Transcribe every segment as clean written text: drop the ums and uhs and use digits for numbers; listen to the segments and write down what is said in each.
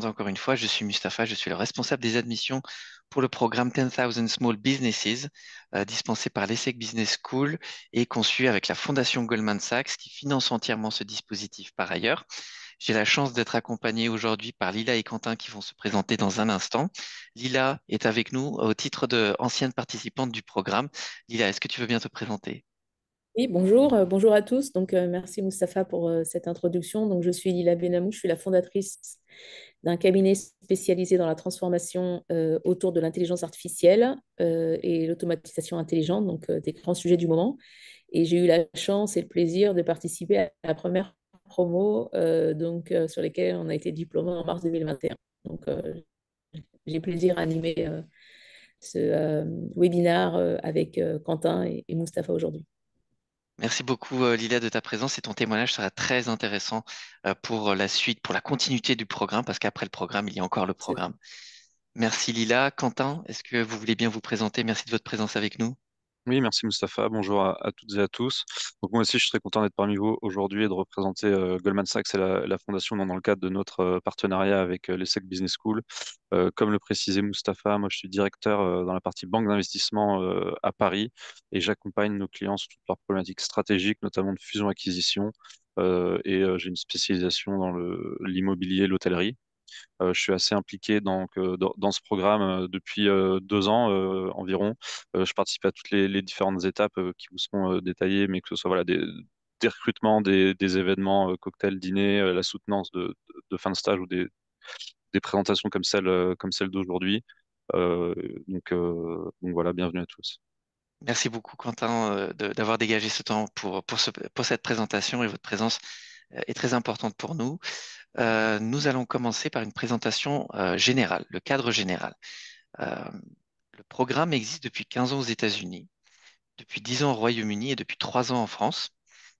Encore une fois, je suis Mustapha, je suis le responsable des admissions pour le programme 10,000 Small Businesses, dispensé par l'ESSEC Business School et conçu avec la Fondation Goldman Sachs qui finance entièrement ce dispositif par ailleurs. J'ai la chance d'être accompagné aujourd'hui par Lila et Quentin qui vont se présenter dans un instant. Lila est avec nous au titre de ancienne participante du programme. Lila, est-ce que tu veux bien te présenter? Oui, bonjour, bonjour à tous. Merci Moustapha pour cette introduction. Je suis Lila Benamou, je suis la fondatrice d'un cabinet spécialisé dans la transformation autour de l'intelligence artificielle et l'automatisation intelligente, des grands sujets du moment. Et j'ai eu la chance et le plaisir de participer à la première promo sur lesquelles on a été diplômé en mars 2021. J'ai plaisir à animer ce webinaire avec Quentin et Moustapha aujourd'hui. Merci beaucoup, Lila, de ta présence et ton témoignage sera très intéressant pour la suite, pour la continuité du programme, parce qu'après le programme, il y a encore le programme. Merci, Lila. Quentin, est-ce que vous voulez bien vous présenter? Merci de votre présence avec nous. Oui, merci Mustapha. Bonjour à toutes et à tous. Donc moi aussi, je suis très content d'être parmi vous aujourd'hui et de représenter Goldman Sachs et la fondation dans le cadre de notre partenariat avec l'ESSEC Business School. Comme le précisait Mustapha, moi je suis directeur dans la partie banque d'investissement à Paris et j'accompagne nos clients sur toutes leurs problématiques stratégiques, notamment de fusion-acquisition. J'ai une spécialisation dans l'immobilier, l'hôtellerie. Je suis assez impliqué dans ce programme depuis 2 ans environ. Je participe à toutes les différentes étapes qui vous seront détaillées, mais que ce soit voilà, des recrutements, des événements, cocktails, dîners, la soutenance de fin de stage ou des présentations comme celle d'aujourd'hui. Euh, donc voilà, bienvenue à tous. Merci beaucoup, Quentin, d'avoir dégagé ce temps pour cette présentation et votre présence est très importante pour nous. Nous allons commencer par une présentation générale, le cadre général. Euh, le programme existe depuis 15 ans aux États-Unis, depuis 10 ans au Royaume-Uni et depuis 3 ans en France.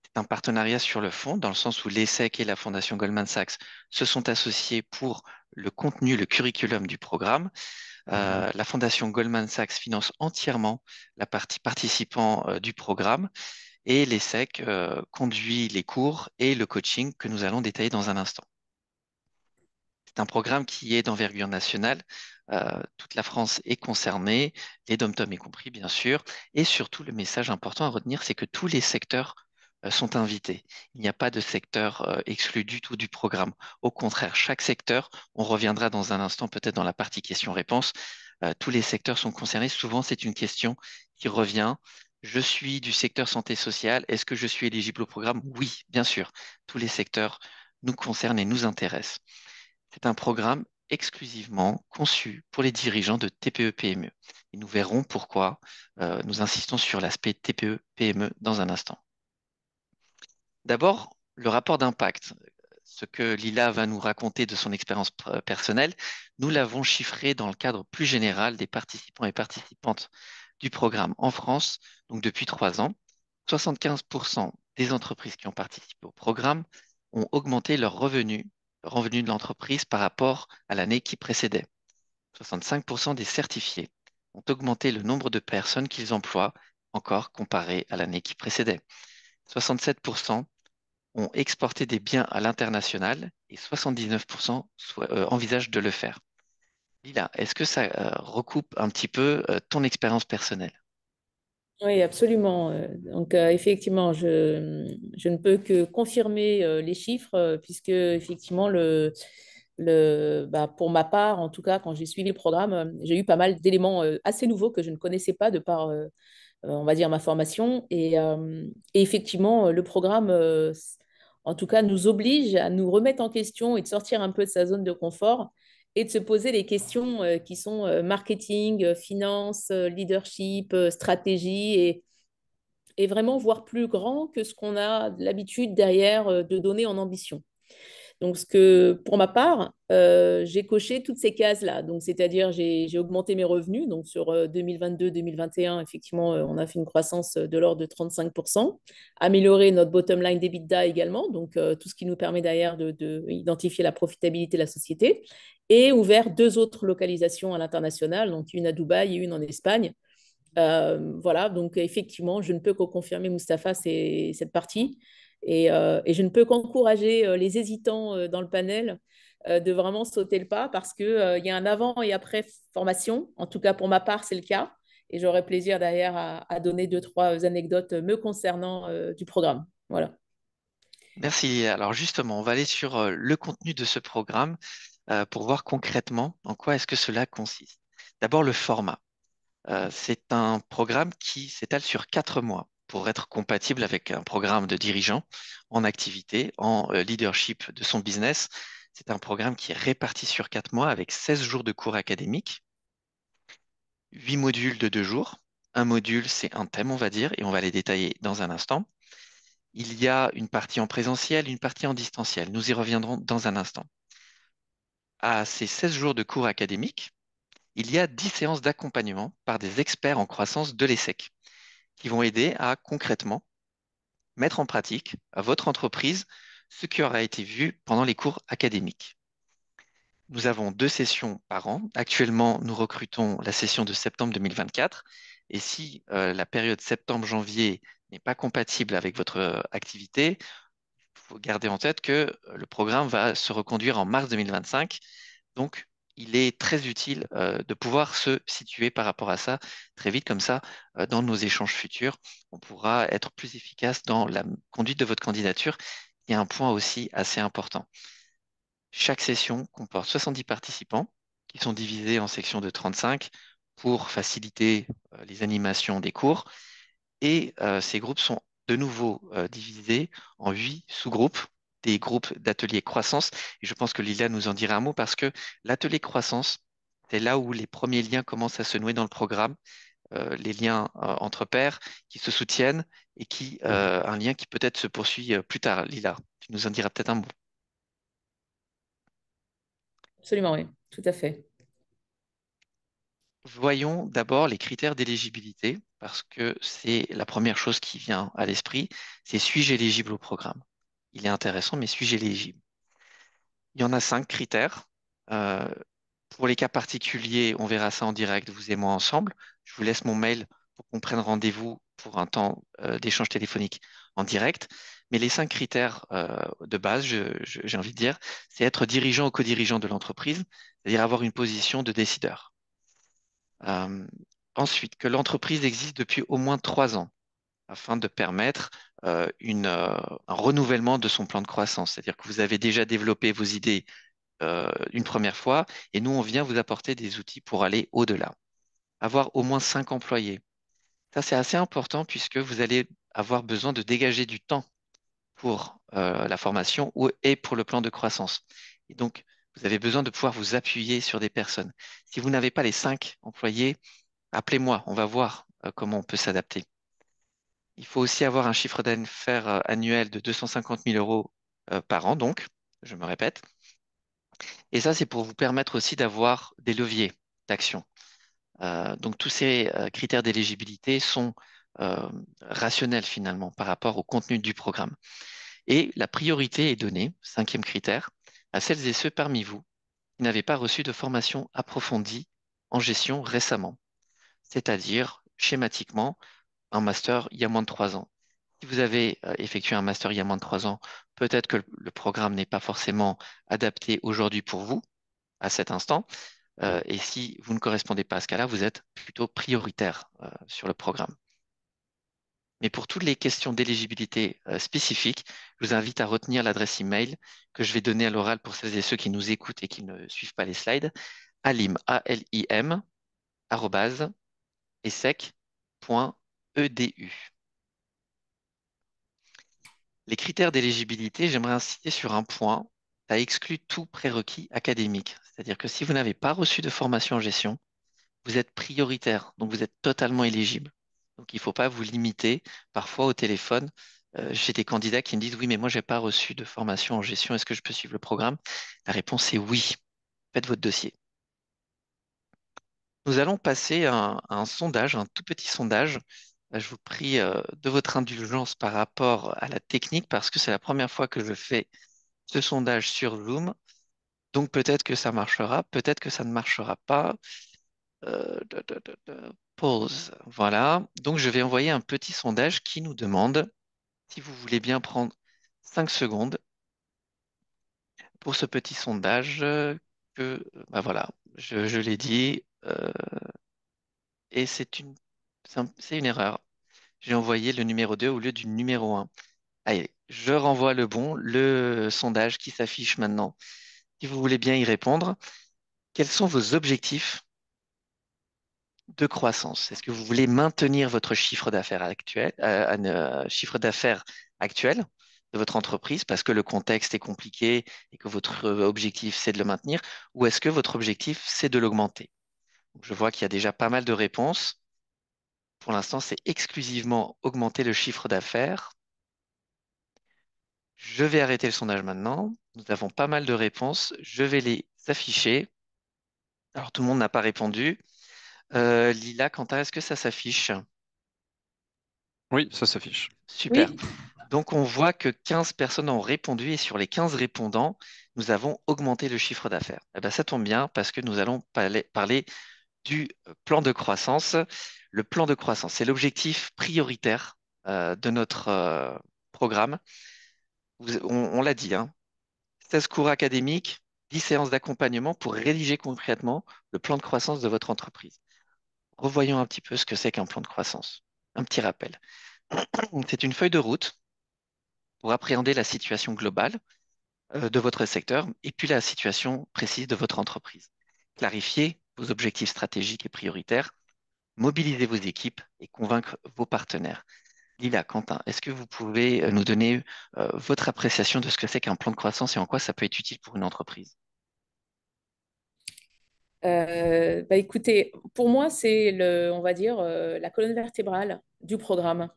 C'est un partenariat sur le fond, dans le sens où l'ESSEC et la Fondation Goldman Sachs se sont associés pour le contenu, le curriculum du programme. La Fondation Goldman Sachs finance entièrement la partie participant du programme et l'ESSEC conduit les cours et le coaching que nous allons détailler dans un instant. C'est un programme qui est d'envergure nationale. Toute la France est concernée, les DOM-TOM y compris, bien sûr. Et surtout, le message important à retenir, c'est que tous les secteurs sont invités. Il n'y a pas de secteur exclu du tout du programme. Au contraire, chaque secteur, on reviendra dans un instant, peut-être dans la partie questions-réponses, tous les secteurs sont concernés. Souvent, c'est une question qui revient. Je suis du secteur santé sociale. Est-ce que je suis éligible au programme? Oui, bien sûr. Tous les secteurs nous concernent et nous intéressent. C'est un programme exclusivement conçu pour les dirigeants de TPE-PME. Et nous verrons pourquoi nous insistons sur l'aspect TPE-PME dans un instant. D'abord, le rapport d'impact. Ce que Lila va nous raconter de son expérience personnelle, nous l'avons chiffré dans le cadre plus général des participants et participantes du programme en France, donc depuis 3 ans. 75% des entreprises qui ont participé au programme ont augmenté leurs revenus de l'entreprise par rapport à l'année qui précédait. 65% des certifiés ont augmenté le nombre de personnes qu'ils emploient encore comparé à l'année qui précédait. 67% ont exporté des biens à l'international et 79% envisagent de le faire. Lila, est-ce que ça recoupe un petit peu ton expérience personnelle? Oui, absolument. Effectivement, je ne peux que confirmer les chiffres, puisque, effectivement, pour ma part, en tout cas, quand j'ai suivi le programme, j'ai eu pas mal d'éléments assez nouveaux que je ne connaissais pas de par, on va dire, ma formation. Et effectivement, le programme, en tout cas, nous oblige à nous remettre en question et de sortir un peu de sa zone de confort et de se poser les questions qui sont marketing, finance, leadership, stratégie et vraiment voir plus grand que ce qu'on a l'habitude derrière de donner en ambition. Pour ma part, j'ai coché toutes ces cases-là. C'est-à-dire, j'ai augmenté mes revenus. Donc, sur 2022-2021, effectivement, on a fait une croissance de l'ordre de 35%. Amélioré notre bottom line d'EBITDA également. Tout ce qui nous permet derrière de identifier la profitabilité de la société. Et ouvert deux autres localisations à l'international, donc une à Dubaï et une en Espagne. Voilà, donc effectivement, je ne peux que confirmer, Mustapha, cette partie. Et je ne peux qu'encourager les hésitants dans le panel de vraiment sauter le pas parce qu'il y a un avant et après formation. En tout cas, pour ma part, c'est le cas. Et j'aurai plaisir derrière à donner deux, trois anecdotes me concernant du programme. Voilà. Merci. Alors justement, on va aller sur le contenu de ce programme pour voir concrètement en quoi est-ce que cela consiste. D'abord, le format. C'est un programme qui s'étale sur 4 mois pour être compatible avec un programme de dirigeant en activité, en leadership de son business. C'est un programme qui est réparti sur 4 mois avec 16 jours de cours académiques, 8 modules de 2 jours. Un module, c'est un thème, on va dire, et on va les détailler dans un instant. Il y a une partie en présentiel, une partie en distanciel. Nous y reviendrons dans un instant. À ces 16 jours de cours académiques, il y a 10 séances d'accompagnement par des experts en croissance de l'ESSEC qui vont aider à concrètement mettre en pratique à votre entreprise ce qui aura été vu pendant les cours académiques. Nous avons 2 sessions par an. Actuellement, nous recrutons la session de septembre 2024. Et si la période septembre-janvier n'est pas compatible avec votre activité, il faut garder en tête que le programme va se reconduire en mars 2025. Donc, il est très utile de pouvoir se situer par rapport à ça très vite, comme ça, dans nos échanges futurs, on pourra être plus efficace dans la conduite de votre candidature. Il y a un point aussi assez important. Chaque session comporte 70 participants qui sont divisés en sections de 35 pour faciliter les animations des cours. Et ces groupes sont de nouveau divisés en 8 sous-groupes, des groupes d'ateliers croissance. Et je pense que Lila nous en dira un mot parce que l'atelier croissance, c'est là où les premiers liens commencent à se nouer dans le programme, les liens entre pairs qui se soutiennent et un lien qui peut-être se poursuit plus tard. Lila, tu nous en diras peut-être un mot. Absolument, oui, tout à fait. Voyons d'abord les critères d'éligibilité parce que c'est la première chose qui vient à l'esprit. C'est suis-je éligible au programme? Il est intéressant, mais suis-je éligible? Il y en a 5 critères. Euh, pour les cas particuliers, on verra ça en direct, vous et moi ensemble. Je vous laisse mon mail pour qu'on prenne rendez-vous pour un temps d'échange téléphonique en direct. Mais les 5 critères de base, j'ai envie de dire, c'est être dirigeant ou co-dirigeant de l'entreprise, c'est-à-dire avoir une position de décideur. Euh, Ensuite, que l'entreprise existe depuis au moins 3 ans afin de permettre un renouvellement de son plan de croissance. C'est-à-dire que vous avez déjà développé vos idées une première fois et nous, on vient vous apporter des outils pour aller au-delà. Avoir au moins 5 employés. Ça, c'est assez important puisque vous allez avoir besoin de dégager du temps pour la formation et pour le plan de croissance. Et donc, vous avez besoin de pouvoir vous appuyer sur des personnes. Si vous n'avez pas les 5 employés, appelez-moi, on va voir comment on peut s'adapter. Il faut aussi avoir un chiffre d'affaires annuel de 250 000 euros par an, donc, je me répète. Et ça, c'est pour vous permettre aussi d'avoir des leviers d'action. Donc, tous ces critères d'éligibilité sont euh, rationnels finalement par rapport au contenu du programme. Et la priorité est donnée, 5e critère, à celles et ceux parmi vous qui n'avaient pas reçu de formation approfondie en gestion récemment, c'est-à-dire schématiquement un master il y a moins de 3 ans. Si vous avez effectué un master il y a moins de 3 ans, peut-être que le programme n'est pas forcément adapté aujourd'hui pour vous, à cet instant. Et si vous ne correspondez pas à ce cas-là, vous êtes plutôt prioritaire sur le programme. Mais pour toutes les questions d'éligibilité spécifiques, je vous invite à retenir l'adresse email que je vais donner à l'oral pour celles et ceux qui nous écoutent et qui ne suivent pas les slides. Alim, A-L-I-M, arrobase, essec.edu. Les critères d'éligibilité, j'aimerais insister sur un point. Ça exclut tout prérequis académique. C'est-à-dire que si vous n'avez pas reçu de formation en gestion, vous êtes prioritaire, donc vous êtes totalement éligible. Donc il ne faut pas vous limiter. Parfois au téléphone, j'ai des candidats qui me disent, oui, mais moi, je n'ai pas reçu de formation en gestion, est-ce que je peux suivre le programme? La réponse est oui. Faites votre dossier. Nous allons passer à un sondage, un tout petit sondage. Je vous prie de votre indulgence par rapport à la technique parce que c'est la première fois que je fais ce sondage sur Zoom. Donc peut-être que ça marchera, peut-être que ça ne marchera pas. Pause. Voilà. Donc je vais envoyer un petit sondage qui nous demande si vous voulez bien prendre 5 secondes pour ce petit sondage que, bah voilà, je l'ai dit, et c'est une erreur. J'ai envoyé le numéro 2 au lieu du numéro un. Allez, je renvoie le sondage qui s'affiche maintenant. Si vous voulez bien y répondre, quels sont vos objectifs de croissance? Est-ce que vous voulez maintenir votre chiffre d'affaires actuel, chiffre d'affaires actuel de votre entreprise parce que le contexte est compliqué et que votre objectif c'est de le maintenir, ou est-ce que votre objectif c'est de l'augmenter? Donc, je vois qu'il y a déjà pas mal de réponses. Pour l'instant, c'est exclusivement augmenter le chiffre d'affaires. Je vais arrêter le sondage maintenant. Nous avons pas mal de réponses. Je vais les afficher. Alors, tout le monde n'a pas répondu. Lila, Quentin, est-ce que ça s'affiche? Oui, ça s'affiche. Super. Oui. Donc, on voit que 15 personnes ont répondu et sur les 15 répondants, nous avons augmenté le chiffre d'affaires. Eh ben, ça tombe bien parce que nous allons parler du plan de croissance. Le plan de croissance, c'est l'objectif prioritaire de notre programme. On l'a dit, hein, 16 cours académiques, 10 séances d'accompagnement pour rédiger concrètement le plan de croissance de votre entreprise. Revoyons un petit peu ce que c'est qu'un plan de croissance. Un petit rappel. C'est une feuille de route pour appréhender la situation globale de votre secteur et puis la situation précise de votre entreprise. Clarifiez vos objectifs stratégiques et prioritaires, mobilisez vos équipes et convaincre vos partenaires. Lila, Quentin, est-ce que vous pouvez nous donner votre appréciation de ce que c'est qu'un plan de croissance et en quoi ça peut être utile pour une entreprise? Bah écoutez, pour moi, c'est on va dire, la colonne vertébrale du programme.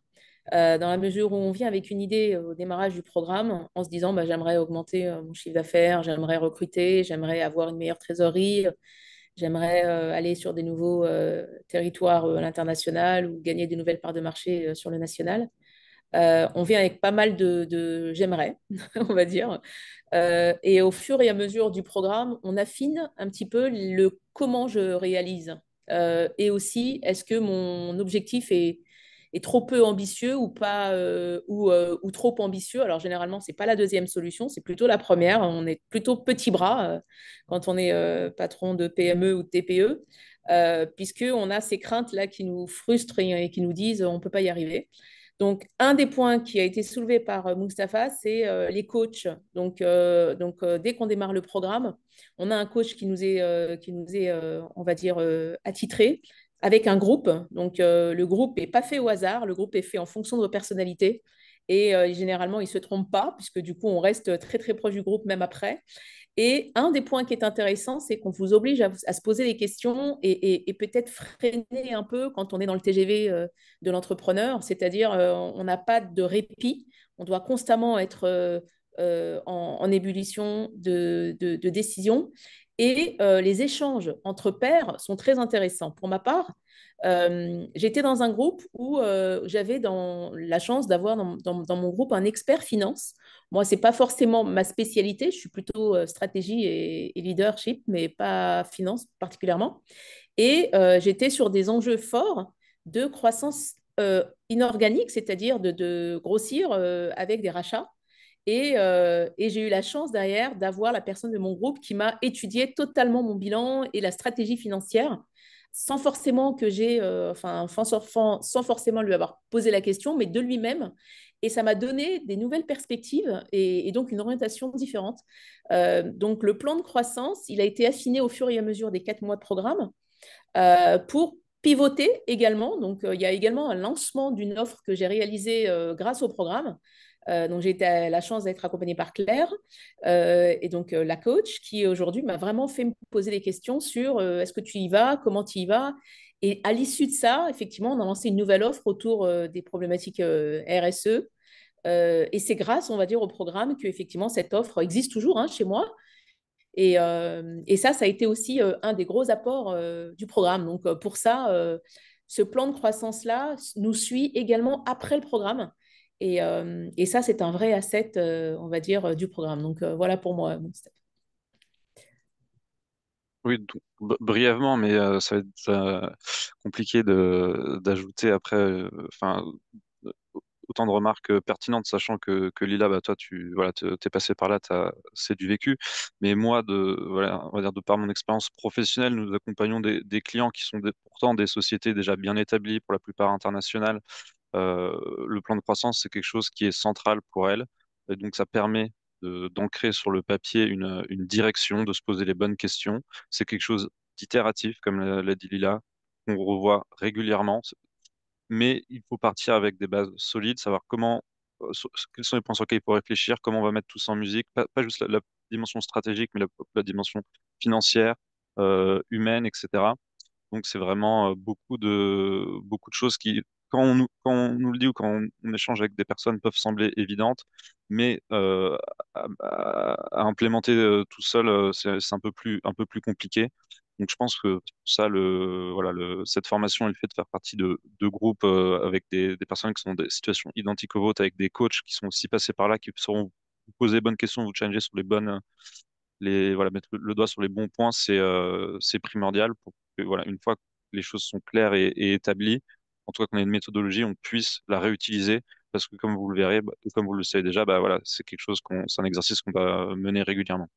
Dans la mesure où on vient avec une idée au démarrage du programme, en se disant, bah, j'aimerais augmenter mon chiffre d'affaires, j'aimerais recruter, j'aimerais avoir une meilleure trésorerie, j'aimerais aller sur des nouveaux territoires à l'international ou gagner des nouvelles parts de marché sur le national. On vient avec pas mal de j'aimerais, on va dire. Et au fur et à mesure du programme, on affine un petit peu le comment je réalise. Et aussi, est-ce que mon objectif est trop peu ambitieux ou pas ou trop ambitieux. Alors généralement, c'est pas la deuxième solution, c'est plutôt la première. On est plutôt petit bras quand on est patron de PME ou de TPE, puisqu'on a ces craintes-là qui nous frustrent et qui nous disent on ne peut pas y arriver. Donc, un des points qui a été soulevé par Mustapha, c'est les coachs. Dès qu'on démarre le programme, on a un coach qui nous est on va dire, attitré avec un groupe. Donc, le groupe n'est pas fait au hasard, le groupe est fait en fonction de vos personnalités. Et généralement, il ne se trompe pas, puisque du coup, on reste très, très proche du groupe même après. Et un des points qui est intéressant, c'est qu'on vous oblige à se poser des questions et peut-être freiner un peu quand on est dans le TGV de l'entrepreneur, c'est-à-dire on n'a pas de répit, on doit constamment être en ébullition de décisions. Et les échanges entre pairs sont très intéressants. Pour ma part, j'étais dans un groupe où j'avais la chance d'avoir dans mon groupe un expert finance. Moi, c'est pas forcément ma spécialité, je suis plutôt stratégie et leadership, mais pas finance particulièrement. Et j'étais sur des enjeux forts de croissance inorganique, c'est-à-dire de grossir avec des rachats. Et j'ai eu la chance derrière d'avoir la personne de mon groupe qui m'a étudié totalement mon bilan et la stratégie financière, sans forcément que j'ai, enfin, sans forcément lui avoir posé la question, mais de lui-même. Et ça m'a donné des nouvelles perspectives et donc une orientation différente. Donc le plan de croissance, il a été affiné au fur et à mesure des 4 mois de programme pour pivoter également. Donc, il y a également un lancement d'une offre que j'ai réalisée grâce au programme. Donc, j'ai eu la chance d'être accompagnée par Claire et donc la coach qui aujourd'hui m'a vraiment fait me poser des questions sur est-ce que tu y vas, comment tu y vas. Et à l'issue de ça, effectivement, on a lancé une nouvelle offre autour des problématiques RSE. Et c'est grâce, on va dire, au programme que effectivement cette offre existe toujours hein, chez moi et ça a été aussi un des gros apports du programme. Donc, pour ça, ce plan de croissance-là nous suit également après le programme. Et ça, c'est un vrai asset, on va dire, du programme. Donc, voilà pour moi, mon Steph. Oui, brièvement, mais ça va être compliqué d'ajouter après. Enfin, autant de remarques pertinentes, sachant que Lila, bah, toi, voilà, t'es passé par là, c'est du vécu. Mais moi, voilà, on va dire de par mon expérience professionnelle, nous accompagnons des clients qui sont pourtant des sociétés déjà bien établies, pour la plupart internationales. Le plan de croissance, c'est quelque chose qui est central pour elles. Et donc, ça permet d'ancrer sur le papier une direction, de se poser les bonnes questions. C'est quelque chose d'itératif, comme l'a dit Lila, qu'on revoit régulièrement. Mais il faut partir avec des bases solides, savoir quels sont les points sur lesquels il faut réfléchir, comment on va mettre tout ça en musique, pas juste la dimension stratégique, mais la dimension financière, humaine, etc. Donc c'est vraiment beaucoup de choses qui, quand on nous le dit ou quand on échange avec des personnes, peuvent sembler évidentes, mais à implémenter tout seul, c'est un peu plus compliqué. Donc je pense que ça, voilà, cette formation, elle fait de faire partie de groupes avec des personnes qui sont dans des situations identiques aux vôtres, avec des coachs qui sont aussi passés par là, qui sauront vous poser les bonnes questions, vous challenger sur voilà, mettre le doigt sur les bons points, c'est primordial pour que, voilà, une fois que les choses sont claires et établies, en tout cas qu'on ait une méthodologie, on puisse la réutiliser. Parce que comme vous le verrez, et comme vous le savez déjà, bah voilà, c'est un exercice qu'on va mener régulièrement.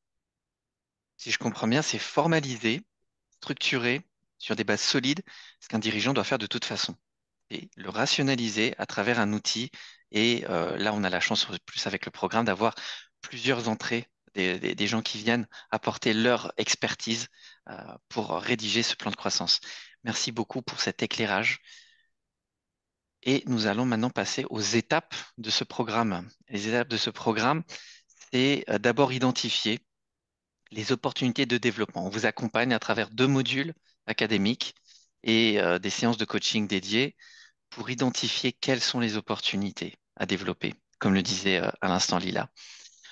Si je comprends bien, c'est formalisé, structuré, sur des bases solides, ce qu'un dirigeant doit faire de toute façon. Et le rationaliser à travers un outil. Et là, on a la chance, plus avec le programme, d'avoir plusieurs entrées, des gens qui viennent apporter leur expertise pour rédiger ce plan de croissance. Merci beaucoup pour cet éclairage. Et nous allons maintenant passer aux étapes de ce programme. Les étapes de ce programme, c'est d'abord identifier les opportunités de développement. On vous accompagne à travers 2 modules académiques et des séances de coaching dédiées pour identifier quelles sont les opportunités à développer, comme le disait à l'instant Lila.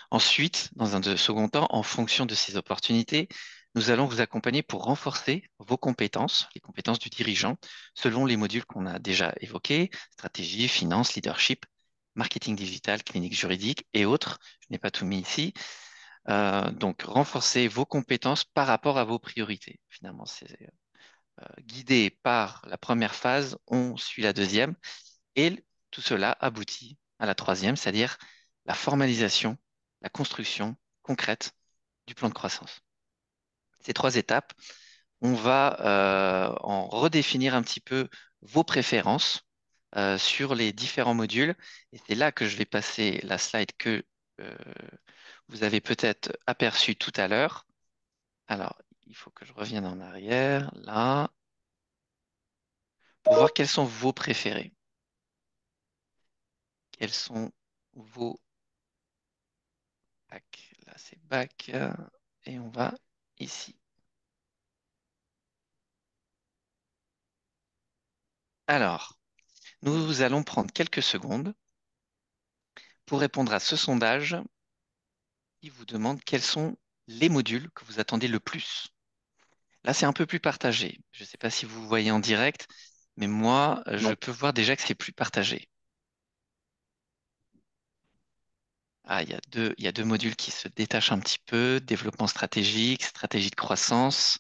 Ensuite, dans un second temps, en fonction de ces opportunités, nous allons vous accompagner pour renforcer vos compétences, les compétences du dirigeant, selon les modules qu'on a déjà évoqués, stratégie, finance, leadership, marketing digital, clinique juridique et autres. Je n'ai pas tout mis ici. Donc, renforcer vos compétences par rapport à vos priorités. Finalement, c'est guidé par la première phase, on suit la deuxième. Et tout cela aboutit à la troisième, c'est-à-dire la formalisation, la construction concrète du plan de croissance. Ces 3 étapes, on va en redéfinir un petit peu vos préférences sur les différents modules. Et c'est là que je vais passer la slide que euh, vous avez peut-être aperçue tout à l'heure. Alors, il faut que je revienne en arrière, là, pour voir quels sont vos préférés. Quels sont vos bac. Là, c'est bac. Et on va ici. Alors, nous allons prendre quelques secondes pour répondre à ce sondage qui vous demande quels sont les modules que vous attendez le plus. Là, c'est un peu plus partagé. Je ne sais pas si vous voyez en direct, mais moi, je Non. peux voir déjà que c'est plus partagé. Ah, il y a deux modules qui se détachent un petit peu, développement stratégique, stratégie de croissance,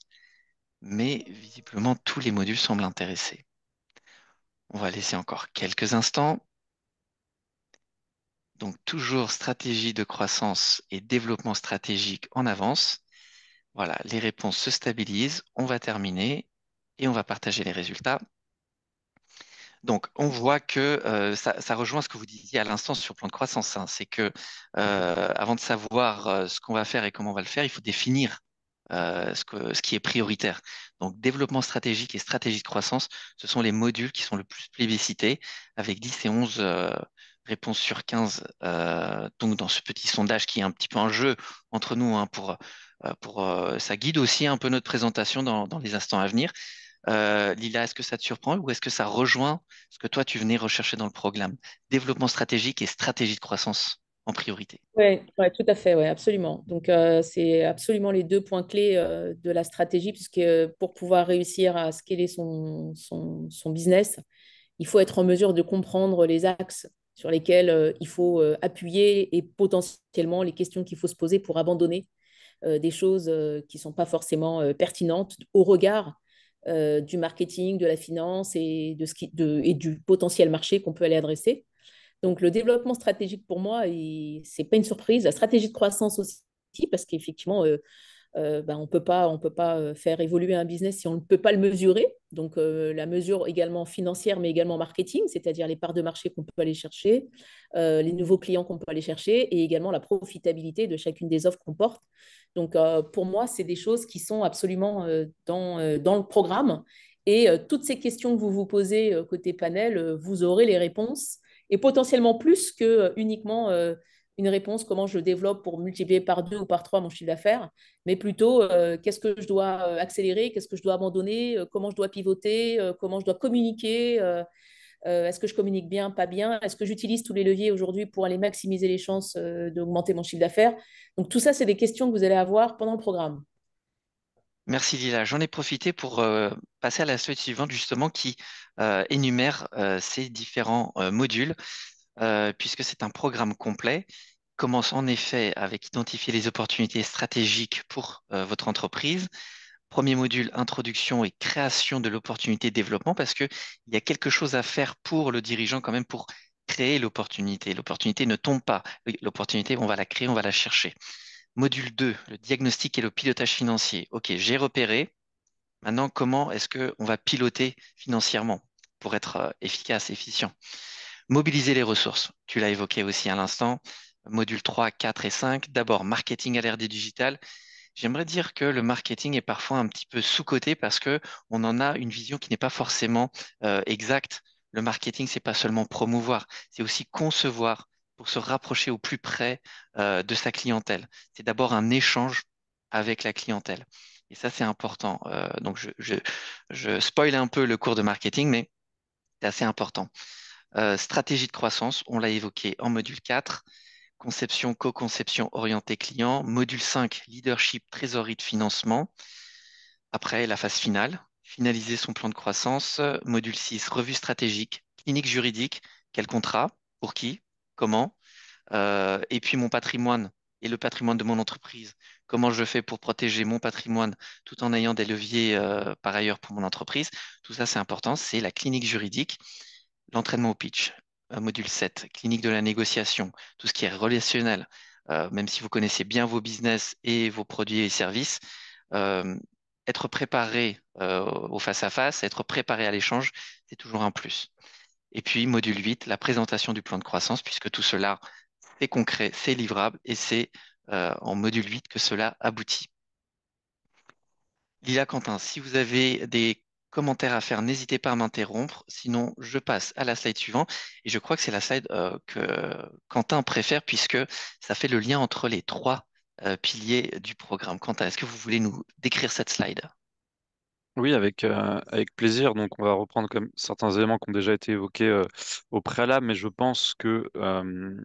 mais visiblement, tous les modules semblent intéressés. On va laisser encore quelques instants. Donc, toujours stratégie de croissance et développement stratégique en avance. Voilà, les réponses se stabilisent. On va terminer et on va partager les résultats. Donc, on voit que ça rejoint ce que vous disiez à l'instant sur le plan de croissance, hein. C'est que avant de savoir ce qu'on va faire et comment on va le faire, il faut définir ce qui est prioritaire. Donc, développement stratégique et stratégie de croissance, ce sont les modules qui sont le plus plébiscités, avec 10 et 11 réponses sur 15. Donc, dans ce petit sondage qui est un petit peu un jeu entre nous, hein, ça guide aussi un peu notre présentation dans les instants à venir. Lila, est-ce que ça te surprend ou est-ce que ça rejoint ce que toi, tu venais rechercher dans le programme? Développement stratégique et stratégie de croissance en priorité. Oui, ouais, tout à fait, ouais, absolument. Donc, c'est absolument les 2 points clés de la stratégie, puisque pour pouvoir réussir à scaler son business, il faut être en mesure de comprendre les axes sur lesquels il faut appuyer et potentiellement les questions qu'il faut se poser pour abandonner des choses qui ne sont pas forcément pertinentes au regard du marketing, de la finance et, et du potentiel marché qu'on peut aller adresser. Donc, le développement stratégique pour moi, c'est pas une surprise. La stratégie de croissance aussi, parce qu'effectivement, ben, on peut pas faire évoluer un business si on ne peut pas le mesurer. Donc, la mesure également financière, mais également marketing, c'est-à-dire les parts de marché qu'on peut aller chercher, les nouveaux clients qu'on peut aller chercher, et également la profitabilité de chacune des offres qu'on porte. Donc, pour moi, c'est des choses qui sont absolument dans le programme. Et toutes ces questions que vous vous posez côté panel, vous aurez les réponses, et potentiellement plus que uniquement une réponse comment je développe pour multiplier par 2 ou par 3 mon chiffre d'affaires, mais plutôt qu'est-ce que je dois accélérer, qu'est-ce que je dois abandonner, comment je dois pivoter, comment je dois communiquer, est-ce que je communique bien, pas bien, est-ce que j'utilise tous les leviers aujourd'hui pour aller maximiser les chances d'augmenter mon chiffre d'affaires. Donc tout ça, c'est des questions que vous allez avoir pendant le programme. Merci Lila. J'en ai profité pour passer à la slide suivante justement qui énumère ces différents modules puisque c'est un programme complet. Commence en effet avec identifier les opportunités stratégiques pour votre entreprise. Premier module, introduction et création de l'opportunité de développement, parce qu'il y a quelque chose à faire pour le dirigeant quand même pour créer l'opportunité. L'opportunité ne tombe pas. Oui, l'opportunité, on va la créer, on va la chercher. Module 2, le diagnostic et le pilotage financier. OK, j'ai repéré. Maintenant, comment est-ce qu'on va piloter financièrement pour être efficace, efficient? Mobiliser les ressources. Tu l'as évoqué aussi à l'instant. Module 3, 4 et 5. D'abord, marketing à l'ère du digital. J'aimerais dire que le marketing est parfois un petit peu sous-coté parce que on en a une vision qui n'est pas forcément exacte. Le marketing, c'est pas seulement promouvoir, c'est aussi concevoir pour se rapprocher au plus près de sa clientèle. C'est d'abord un échange avec la clientèle. Et ça, c'est important. Donc, je spoil un peu le cours de marketing, mais c'est assez important. Stratégie de croissance, on l'a évoqué en module 4. Conception, co-conception orientée client. Module 5, leadership, trésorerie de financement. Après, la phase finale, finaliser son plan de croissance. Module 6, revue stratégique, clinique juridique. Quel contrat? Pour qui? Comment? Et puis mon patrimoine et le patrimoine de mon entreprise. Comment je fais pour protéger mon patrimoine tout en ayant des leviers par ailleurs pour mon entreprise. Tout ça, c'est important. C'est la clinique juridique. L'entraînement au pitch, module 7, clinique de la négociation, tout ce qui est relationnel, même si vous connaissez bien vos business et vos produits et services, euh, être préparé au face-à-face, être préparé à l'échange, c'est toujours un plus. Et puis, module 8, la présentation du plan de croissance, puisque tout cela, c'est concret, c'est livrable et c'est en module 8 que cela aboutit. Lila Quentin, si vous avez des commentaires à faire, n'hésitez pas à m'interrompre. Sinon, je passe à la slide suivante. Et je crois que c'est la slide que Quentin préfère puisque ça fait le lien entre les trois piliers du programme. Quentin, est-ce que vous voulez nous décrire cette slide? Oui, avec plaisir. Donc, on va reprendre comme certains éléments qui ont déjà été évoqués au préalable, mais je pense que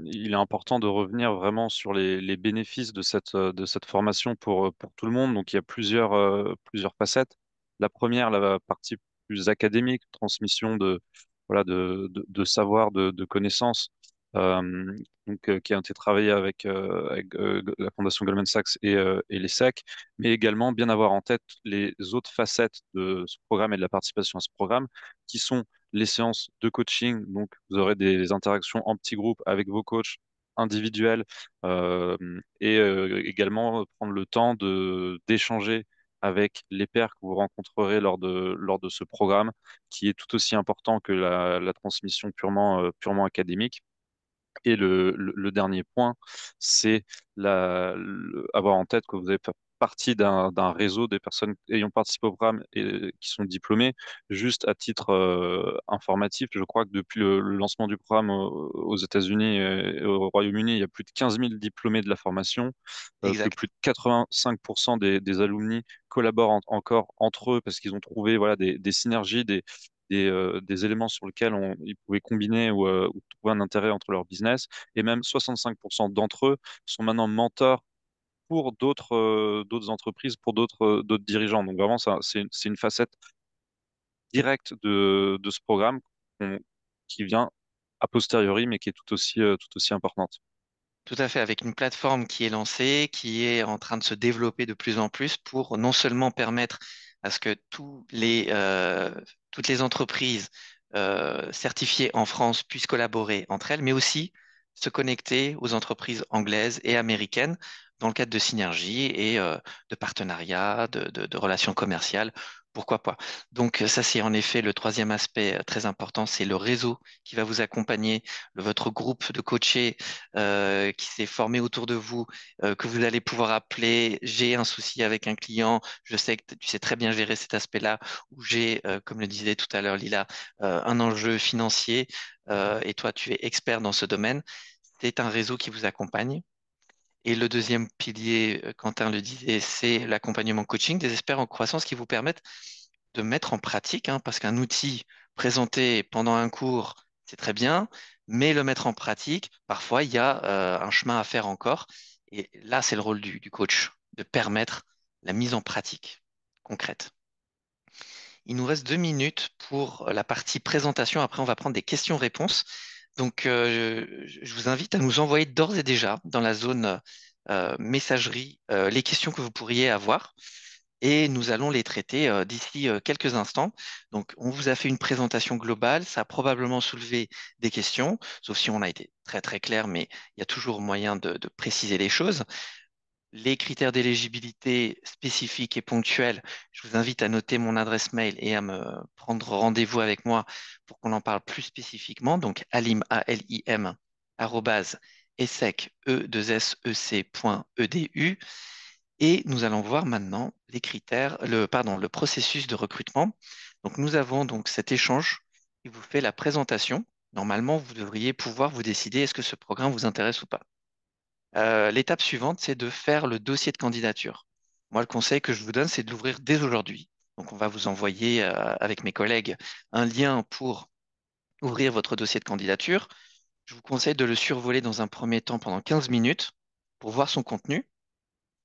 il est important de revenir vraiment sur les bénéfices de cette formation pour tout le monde. Donc, il y a plusieurs facettes. La première, la partie plus académique, transmission voilà, de savoir, de connaissances, qui a été travaillé avec la Fondation Goldman Sachs et les SEC, mais également bien avoir en tête les autres facettes de ce programme et de la participation à ce programme, qui sont les séances de coaching. Donc, vous aurez des interactions en petits groupes avec vos coachs individuels euh, et également prendre le temps d'échanger avec les pairs que vous rencontrerez lors de ce programme, qui est tout aussi important que la transmission purement académique. Et le dernier point, c'est avoir en tête que vous avez fait partie d'un réseau des personnes ayant participé au programme et qui sont diplômées. Juste à titre informatif, je crois que depuis le lancement du programme aux États-Unis et au Royaume-Uni, il y a plus de 15 000 diplômés de la formation, que Exact. plus de 85% des alumni collaborent encore entre eux parce qu'ils ont trouvé voilà, des synergies, des éléments sur lesquels ils pouvaient combiner ou trouver un intérêt entre leur business. Et même 65% d'entre eux sont maintenant mentors pour d'autres entreprises, pour d'autres dirigeants. Donc vraiment, c'est une facette directe de ce programme qui vient a posteriori, mais qui est tout aussi importante. Tout à fait, avec une plateforme qui est lancée, qui est en train de se développer de plus en plus pour non seulement permettre à ce que toutes les entreprises certifiées en France puissent collaborer entre elles, mais aussi se connecter aux entreprises anglaises et américaines dans le cadre de synergies et de partenariats, de relations commerciales. Pourquoi pas? Donc ça, c'est en effet le troisième aspect très important, c'est le réseau qui va vous accompagner, votre groupe de coachés qui s'est formé autour de vous, que vous allez pouvoir appeler, j'ai un souci avec un client, je sais que tu sais très bien gérer cet aspect-là, ou j'ai, comme le disait tout à l'heure Lila, un enjeu financier, et toi tu es expert dans ce domaine. C'est un réseau qui vous accompagne. Et le deuxième pilier, Quentin le disait, c'est l'accompagnement coaching des experts en croissance qui vous permettent de mettre en pratique, hein, parce qu'un outil présenté pendant un cours, c'est très bien, mais le mettre en pratique, parfois, il y a un chemin à faire encore. Et là, c'est le rôle du coach, de permettre la mise en pratique concrète. Il nous reste 2 minutes pour la partie présentation. Après, on va prendre des questions-réponses. Donc, je vous invite à nous envoyer d'ores et déjà dans la zone messagerie les questions que vous pourriez avoir et nous allons les traiter d'ici quelques instants. Donc, on vous a fait une présentation globale, ça a probablement soulevé des questions, sauf si on a été très très clair, mais il y a toujours moyen de préciser les choses. Les critères d'éligibilité spécifiques et ponctuels, je vous invite à noter mon adresse mail et à me prendre rendez-vous avec moi pour qu'on en parle plus spécifiquement. Donc, alim, A-L-I-M, arrobase, essec, e2sec.edu. Et nous allons voir maintenant les critères, le processus de recrutement. Donc, nous avons donc cet échange qui vous fait la présentation. Normalement, vous devriez pouvoir vous décider est-ce que ce programme vous intéresse ou pas. L'étape suivante, c'est de faire le dossier de candidature. Moi, le conseil que je vous donne, c'est de l'ouvrir dès aujourd'hui. Donc, on va vous envoyer avec mes collègues un lien pour ouvrir votre dossier de candidature. Je vous conseille de le survoler dans un premier temps pendant 15 minutes pour voir son contenu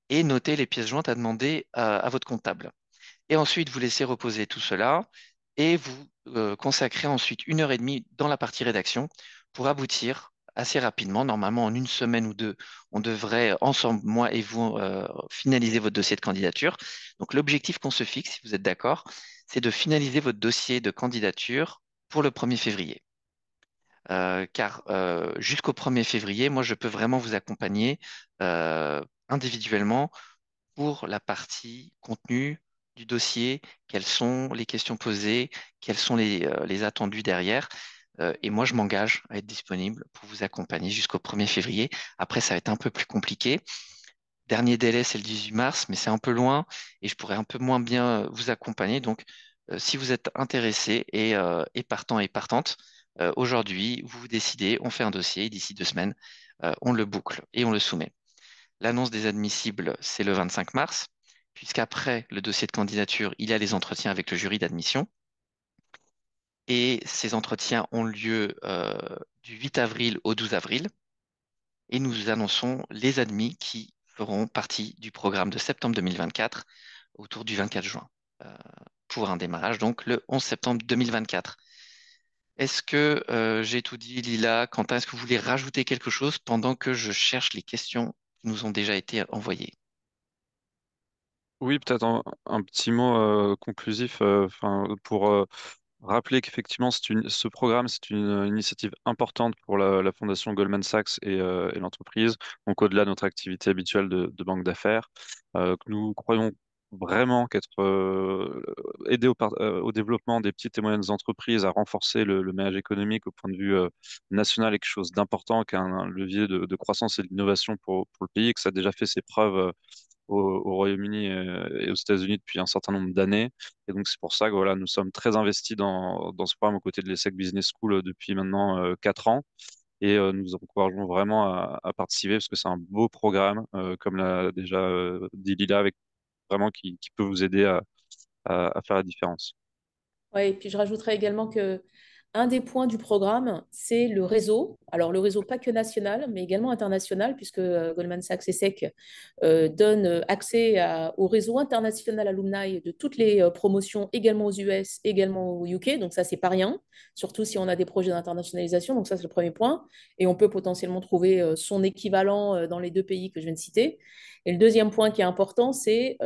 et noter les pièces jointes à demander à votre comptable. Et ensuite, vous laissez reposer tout cela et vous consacrez ensuite 1 heure et demie dans la partie rédaction pour aboutir assez rapidement. Normalement, en une semaine ou deux, on devrait ensemble, moi et vous, finaliser votre dossier de candidature. Donc, l'objectif qu'on se fixe, si vous êtes d'accord, c'est de finaliser votre dossier de candidature pour le 1er février. Car jusqu'au 1er février, moi, je peux vraiment vous accompagner individuellement pour la partie contenu du dossier, quelles sont les questions posées, quels sont les attendus derrière. Et moi, je m'engage à être disponible pour vous accompagner jusqu'au 1er février. Après, ça va être un peu plus compliqué. Dernier délai, c'est le 18 mars, mais c'est un peu loin et je pourrais un peu moins bien vous accompagner. Donc, si vous êtes intéressé et partant et partante, aujourd'hui, vous vous décidez, on fait un dossier et d'ici 2 semaines, on le boucle et on le soumet. L'annonce des admissibles, c'est le 25 mars, puisqu'après le dossier de candidature, il y a les entretiens avec le jury d'admission. Et ces entretiens ont lieu du 8 avril au 12 avril. Et nous annonçons les admis qui feront partie du programme de septembre 2024 autour du 24 juin, euh, pour un démarrage donc le 11 septembre 2024. Est-ce que j'ai tout dit, Lila? Quentin, est-ce que vous voulez rajouter quelque chose pendant que je cherche les questions qui nous ont déjà été envoyées? Oui, peut-être un petit mot conclusif, pour rappeler qu'effectivement, ce programme, c'est une initiative importante pour la fondation Goldman Sachs et l'entreprise, donc au-delà de notre activité habituelle de banque d'affaires, que nous croyons vraiment qu'être aider au développement des petites et moyennes entreprises, à renforcer le maillage économique au point de vue national est quelque chose d'important, qu'un levier de croissance et d'innovation pour le pays, que ça a déjà fait ses preuves au Royaume-Uni et aux États-Unis depuis un certain nombre d'années. Et donc, c'est pour ça que voilà, nous sommes très investis dans ce programme aux côtés de l'ESSEC Business School depuis maintenant 4 ans. Et nous encourageons vraiment à participer parce que c'est un beau programme, comme l'a déjà dit Lila, avec vraiment qui peut vous aider à faire la différence. Ouais, et puis je rajouterais également que un des points du programme, c'est le réseau. Alors le réseau pas que national, mais également international, puisque Goldman Sachs et SEC donne accès au réseau international alumni de toutes les promotions, également aux US, également au UK. Donc ça, c'est pas rien, surtout si on a des projets d'internationalisation. Donc ça, c'est le premier point. Et on peut potentiellement trouver son équivalent dans les deux pays que je viens de citer. Et le deuxième point qui est important, c'est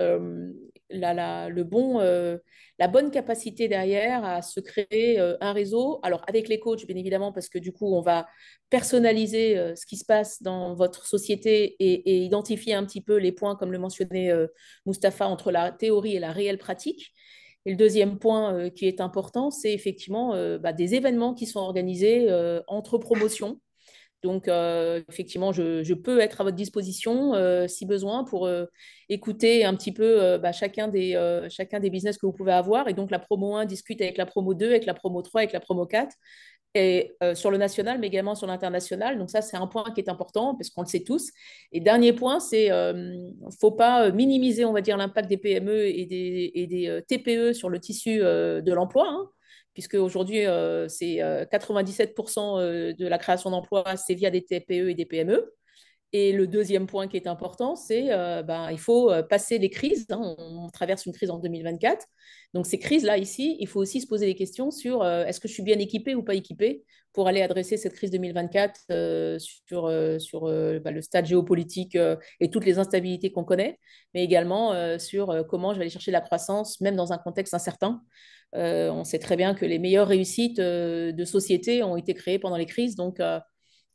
la bonne capacité derrière à se créer un réseau. Alors, avec les coachs, bien évidemment, parce que du coup, on va personnaliser ce qui se passe dans votre société et identifier un petit peu les points, comme le mentionnait Mustapha, entre la théorie et la réelle pratique. Et le deuxième point qui est important, c'est effectivement des événements qui sont organisés entre promotions. Donc, effectivement, je peux être à votre disposition si besoin pour écouter un petit peu chacun des business que vous pouvez avoir. Et donc, la promo 1 discute avec la promo 2, avec la promo 3, avec la promo 4, et sur le national, mais également sur l'international. Donc, ça, c'est un point qui est important parce qu'on le sait tous. Et dernier point, c'est ne faut pas minimiser, on va dire, l'impact des PME et des TPE sur le tissu de l'emploi, hein, puisque aujourd'hui, c'est 97% de la création d'emplois, c'est via des TPE et des PME. Et le deuxième point qui est important, c'est il faut passer les crises, hein. On traverse une crise en 2024. Donc ces crises-là, ici, il faut aussi se poser des questions sur est-ce que je suis bien équipé ou pas équipé pour aller adresser cette crise 2024 sur le stade géopolitique et toutes les instabilités qu'on connaît, mais également sur comment je vais aller chercher de la croissance, même dans un contexte incertain. On sait très bien que les meilleures réussites de société ont été créées pendant les crises. Donc,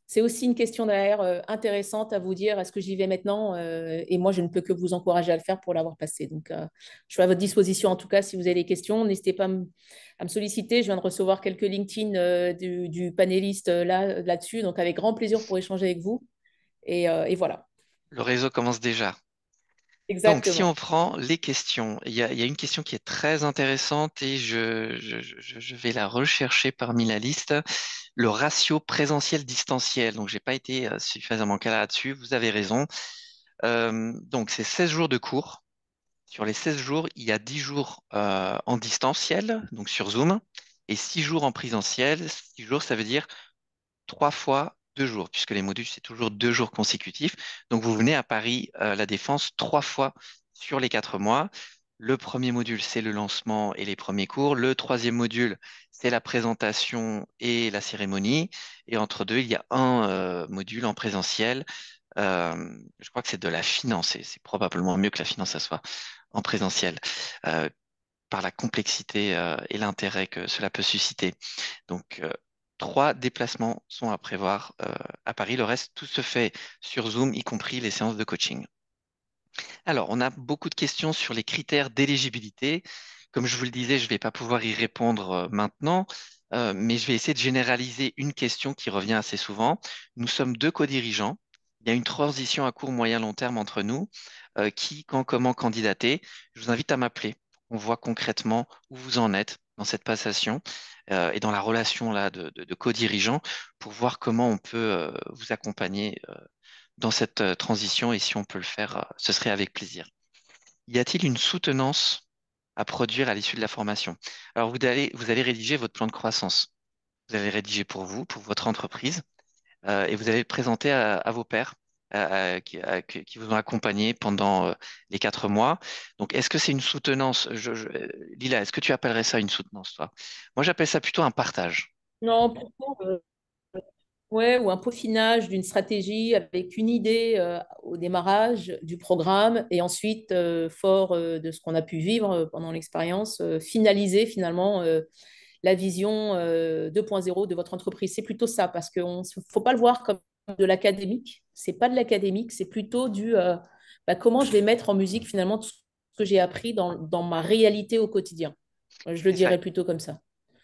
c'est aussi une question derrière intéressante à vous dire, est-ce que j'y vais maintenant? Et moi, je ne peux que vous encourager à le faire pour l'avoir passé. Donc, je suis à votre disposition en tout cas si vous avez des questions. N'hésitez pas à me solliciter. Je viens de recevoir quelques LinkedIn du panéliste là-dessus. Donc, avec grand plaisir pour échanger avec vous. Et voilà. Le réseau commence déjà. Donc, si on Exactement. prend les questions, il y a une question qui est très intéressante et je vais la rechercher parmi la liste. Le ratio présentiel-distanciel. Donc, j'ai pas été suffisamment clair là-dessus. Vous avez raison. Donc, c'est 16 jours de cours. Sur les 16 jours, il y a 10 jours en distanciel, donc sur Zoom, et 6 jours en présentiel. 6 jours, ça veut dire 3 fois 2 jours, puisque les modules, c'est toujours 2 jours consécutifs. Donc, vous venez à Paris, La Défense, 3 fois sur les 4 mois. Le premier module, c'est le lancement et les premiers cours. Le troisième module, c'est la présentation et la cérémonie. Et entre deux, il y a un module en présentiel. Je crois que c'est de la finance et c'est probablement mieux que la finance, ça soit en présentiel, euh, par la complexité et l'intérêt que cela peut susciter. Donc, 3 déplacements sont à prévoir à Paris. Le reste, tout se fait sur Zoom, y compris les séances de coaching. Alors, on a beaucoup de questions sur les critères d'éligibilité. Comme je vous le disais, je ne vais pas pouvoir y répondre maintenant, mais je vais essayer de généraliser une question qui revient assez souvent. Nous sommes 2 co-dirigeants. Il y a une transition à court, moyen, long terme entre nous. Qui, quand, comment candidater? Je vous invite à m'appeler. On voit concrètement où vous en êtes dans cette passation et dans la relation là de co-dirigeants pour voir comment on peut vous accompagner dans cette transition et si on peut le faire, ce serait avec plaisir. Y a-t-il une soutenance à produire à l'issue de la formation? Alors, vous allez rédiger votre plan de croissance. Vous allez rédiger pour vous, pour votre entreprise, et vous allez le présenter à vos pairs qui vous ont accompagné pendant les 4 mois. Donc, est-ce que c'est une soutenance? Lila, est-ce que tu appellerais ça une soutenance, toi? Moi, j'appelle ça plutôt un partage. Non, pourquoi ouais, ou un peaufinage d'une stratégie avec une idée au démarrage du programme et ensuite, fort de ce qu'on a pu vivre pendant l'expérience, finaliser finalement la vision 2.0 de votre entreprise. C'est plutôt ça, parce qu'il ne faut pas le voir comme de l'académique. C'est pas de l'académique, c'est plutôt comment je vais mettre en musique finalement tout ce que j'ai appris dans ma réalité au quotidien. Je le C'est ça. dirais plutôt comme ça.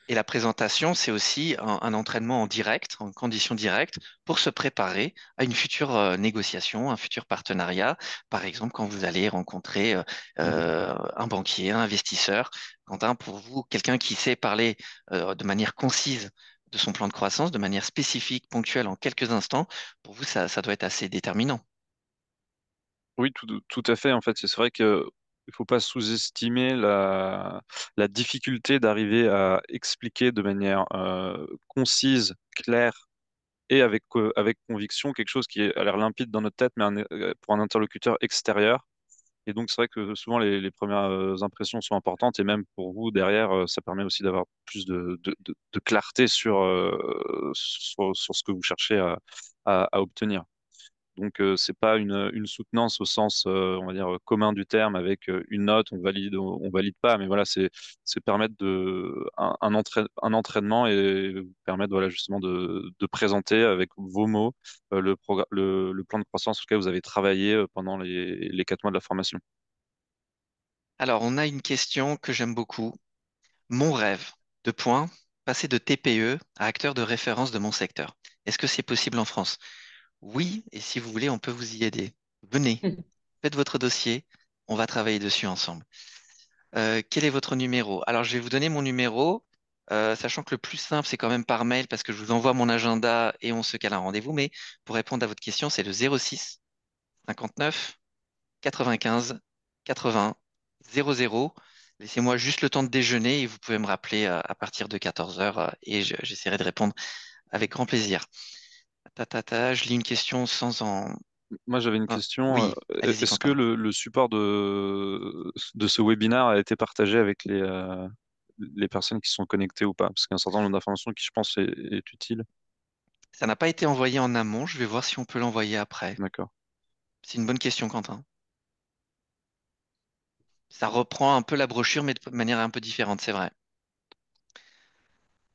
Et la présentation, c'est aussi un entraînement en direct, en conditions directes, pour se préparer à une future négociation, un futur partenariat. Par exemple, quand vous allez rencontrer un banquier, un investisseur. Quentin, pour vous, quelqu'un qui sait parler de manière concise de son plan de croissance, de manière spécifique, ponctuelle, en quelques instants, pour vous, ça doit être assez déterminant. Oui, tout à fait. En fait, c'est vrai que il faut pas sous-estimer la difficulté d'arriver à expliquer de manière concise, claire et avec conviction quelque chose qui a l'air limpide dans notre tête, mais pour un interlocuteur extérieur. Et donc, c'est vrai que souvent, les premières impressions sont importantes. Et même pour vous, derrière, ça permet aussi d'avoir plus de clarté sur ce que vous cherchez à obtenir. Donc, c'est pas une soutenance au sens, on va dire, commun du terme avec une note, on valide pas. Mais voilà, c'est permettre un entraînement et vous permettre, voilà, justement de présenter avec vos mots le plan de croissance auquel vous avez travaillé pendant les 4 mois de la formation. Alors, on a une question que j'aime beaucoup. Mon rêve, deux points, passer de TPE à acteur de référence de mon secteur. Est-ce que c'est possible en France? Oui, et si vous voulez, on peut vous y aider. Venez, faites votre dossier, on va travailler dessus ensemble. Quel est votre numéro? Alors, je vais vous donner mon numéro, sachant que le plus simple, c'est quand même par mail parce que je vous envoie mon agenda et on se cale un rendez-vous. Mais pour répondre à votre question, c'est le 06 59 95 80 00. Laissez-moi juste le temps de déjeuner et vous pouvez me rappeler à partir de 14 heures et j'essaierai de répondre avec grand plaisir. Je lis une question sans en... Moi, j'avais une Ah, question. oui, allez-y, Est-ce que Quentin. le support de ce webinaire a été partagé avec les personnes qui sont connectées ou pas? Parce qu'il y a un certain nombre d'informations qui, je pense, est utile. Ça n'a pas été envoyé en amont, je vais voir si on peut l'envoyer après. D'accord. C'est une bonne question, Quentin. Ça reprend un peu la brochure, mais de manière un peu différente, c'est vrai.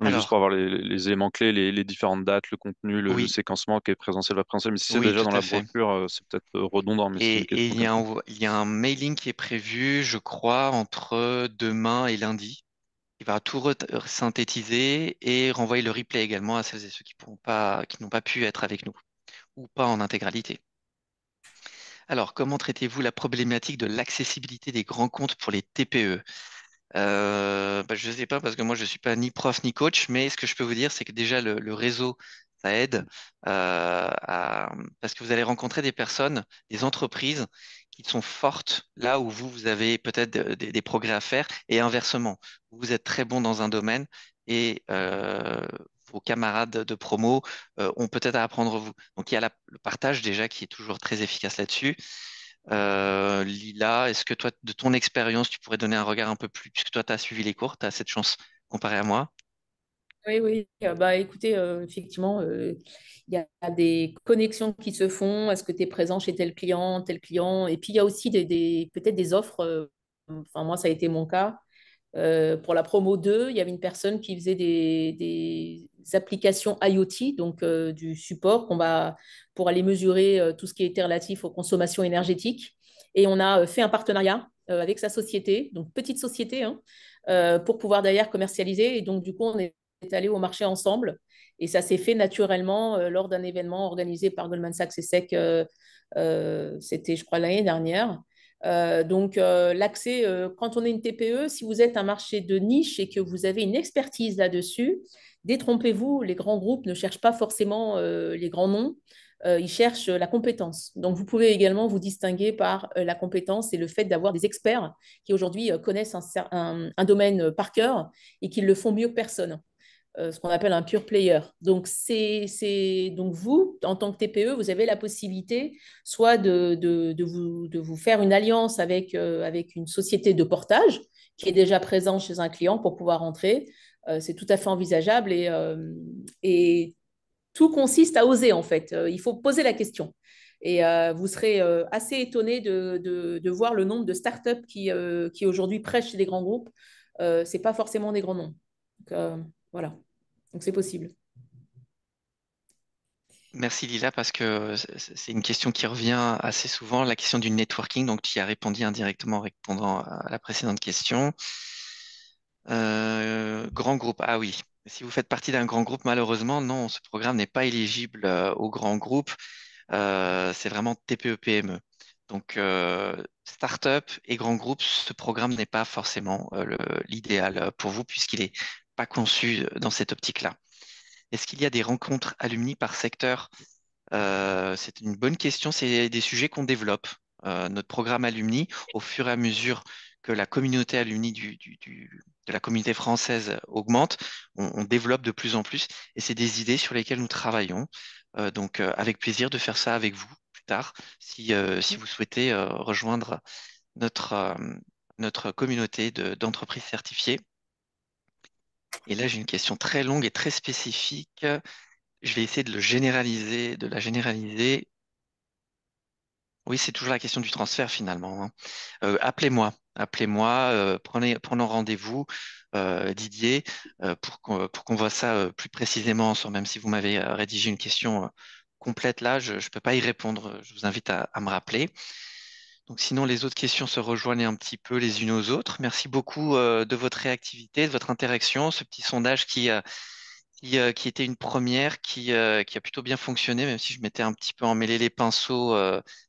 Mais juste pour Alors, avoir les éléments clés, les différentes dates, le contenu, le oui, séquencement qui est présentiel, pas présentiel. Mais si c'est oui, déjà tout dans à la fait. brochure, c'est peut-être redondant, mais c'est une Et question comme ça. il y a un mailing qui est prévu, je crois, entre demain et lundi. Il va tout synthétiser et renvoyer le replay également à celles et ceux qui n'ont pas pu être avec nous ou pas en intégralité. Alors, comment traitez-vous la problématique de l'accessibilité des grands comptes pour les TPE? Je ne sais pas parce que moi je suis pas ni prof ni coach, mais ce que je peux vous dire, c'est que déjà le réseau, ça aide parce que vous allez rencontrer des personnes, des entreprises qui sont fortes là où vous avez peut-être des progrès à faire et inversement, vous êtes très bon dans un domaine et vos camarades de promo ont peut-être à apprendre vous. Donc il y a le partage déjà qui est toujours très efficace là-dessus. Lila, est-ce que toi, de ton expérience, tu pourrais donner un regard un peu plus, puisque toi, tu as suivi les cours, tu as cette chance comparé à moi? Oui, oui. Bah, écoutez, effectivement, il y a des connexions qui se font. Est-ce que tu es présent chez tel client, tel client? Et puis, il y a aussi peut-être des offres. Enfin, moi, ça a été mon cas. Pour la promo 2, il y avait une personne qui faisait des applications IoT, donc du support pour aller mesurer tout ce qui était relatif aux consommations énergétiques. Et on a fait un partenariat avec sa société, donc petite société, hein, pour pouvoir d'ailleurs commercialiser. Et donc, du coup, on est allé au marché ensemble. Et ça s'est fait naturellement lors d'un événement organisé par Goldman Sachs et SEC. C'était, je crois, l'année dernière. L'accès, quand on est une TPE, si vous êtes un marché de niche et que vous avez une expertise là-dessus, détrompez-vous, les grands groupes ne cherchent pas forcément les grands noms, ils cherchent la compétence. Donc, vous pouvez également vous distinguer par la compétence et le fait d'avoir des experts qui aujourd'hui connaissent un domaine par cœur et qui le font mieux que personne, ce qu'on appelle un pure player. Donc, donc vous, en tant que TPE, vous avez la possibilité soit de vous faire une alliance avec une société de portage qui est déjà présente chez un client pour pouvoir entrer. C'est tout à fait envisageable et tout consiste à oser en fait. Il faut poser la question. Et vous serez assez étonné de voir le nombre de startups qui aujourd'hui prêchent chez des grands groupes. Ce n'est pas forcément des grands noms. Donc, voilà. Donc c'est possible. Merci Lila, parce que c'est une question qui revient assez souvent, la question du networking, donc tu y as répondu indirectement en répondant à la précédente question. Grand groupe, ah oui. Si vous faites partie d'un grand groupe, malheureusement, non, ce programme n'est pas éligible aux grands groupes. C'est vraiment TPE-PME. Donc, start-up et grands groupes, ce programme n'est pas forcément l'idéal pour vous puisqu'il n'est pas conçu dans cette optique-là. Est-ce qu'il y a des rencontres alumni par secteur? C'est une bonne question. C'est des sujets qu'on développe. Notre programme alumni, au fur et à mesure que la communauté alumni de la communauté française augmente, on développe de plus en plus et c'est des idées sur lesquelles nous travaillons. Avec plaisir de faire ça avec vous plus tard, si vous souhaitez rejoindre notre, euh, notre communauté d'entreprises certifiées. Et là, j'ai une question très longue et très spécifique. Je vais essayer de la généraliser. Oui, c'est toujours la question du transfert finalement, hein. Appelez-moi, prenons rendez-vous, Didier, pour qu'on voit ça plus précisément ensemble. Même si vous m'avez rédigé une question complète là, je ne peux pas y répondre. Je vous invite à me rappeler. Donc sinon, les autres questions se rejoignent un petit peu les unes aux autres. Merci beaucoup de votre réactivité, de votre interaction, ce petit sondage qui était une première, qui a plutôt bien fonctionné, même si je m'étais un petit peu emmêlé les pinceaux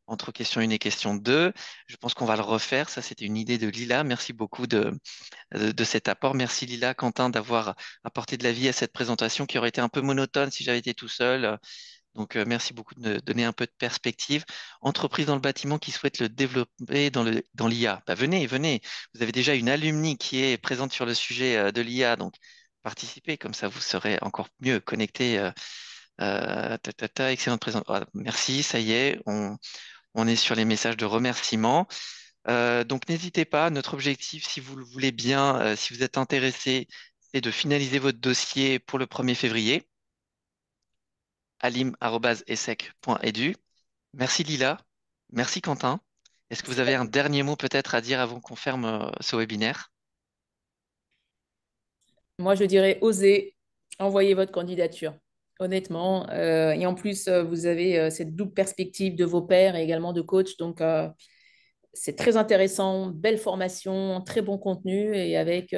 entre question 1 et question 2. Je pense qu'on va le refaire. Ça, c'était une idée de Lila. Merci beaucoup de cet apport. Merci Lila, Quentin, d'avoir apporté de la vie à cette présentation qui aurait été un peu monotone si j'avais été tout seul. Donc, merci beaucoup de me donner un peu de perspective. Entreprise dans le bâtiment qui souhaite le développer dans l'IA. Bah, venez, venez. Vous avez déjà une alumni qui est présente sur le sujet de l'IA, donc participez, comme ça vous serez encore mieux connecté. Excellente présentation. Voilà, merci, ça y est, on est sur les messages de remerciement. Donc, n'hésitez pas. Notre objectif, si vous le voulez bien, si vous êtes intéressé, c'est de finaliser votre dossier pour le 1er février. alim@essec.edu. Merci Lila, merci Quentin. Est-ce que vous avez un dernier mot peut-être à dire avant qu'on ferme ce webinaire? Moi, je dirais osez, envoyer votre candidature, honnêtement. Et en plus, vous avez cette double perspective de vos pairs et également de coach. Donc, c'est très intéressant, belle formation, très bon contenu et avec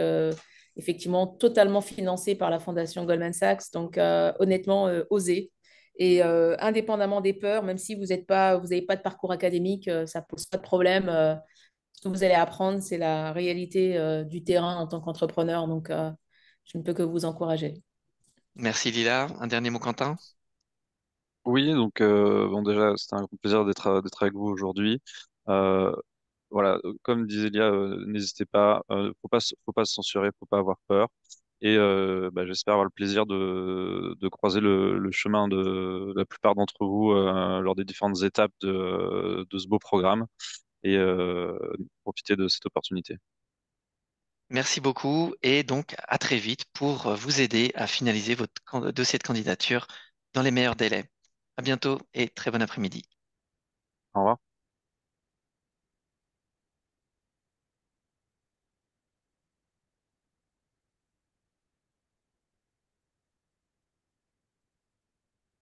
effectivement totalement financé par la Fondation Goldman Sachs. Donc, honnêtement, osez. Et indépendamment des peurs, même si vous n'avez pas de parcours académique, ça ne pose pas de problème. Ce que vous allez apprendre, c'est la réalité du terrain en tant qu'entrepreneur. Donc, je ne peux que vous encourager. Merci Lila. Un dernier mot Quentin? Oui, donc bon déjà, c'était un grand plaisir d'être avec vous aujourd'hui. Euh, voilà, comme disait Elia, n'hésitez pas, faut pas se censurer, faut pas avoir peur. Et bah, j'espère avoir le plaisir de croiser le chemin de la plupart d'entre vous lors des différentes étapes de ce beau programme et profiter de cette opportunité. Merci beaucoup et donc à très vite pour vous aider à finaliser votre dossier de candidature dans les meilleurs délais. À bientôt et très bon après-midi. Au revoir.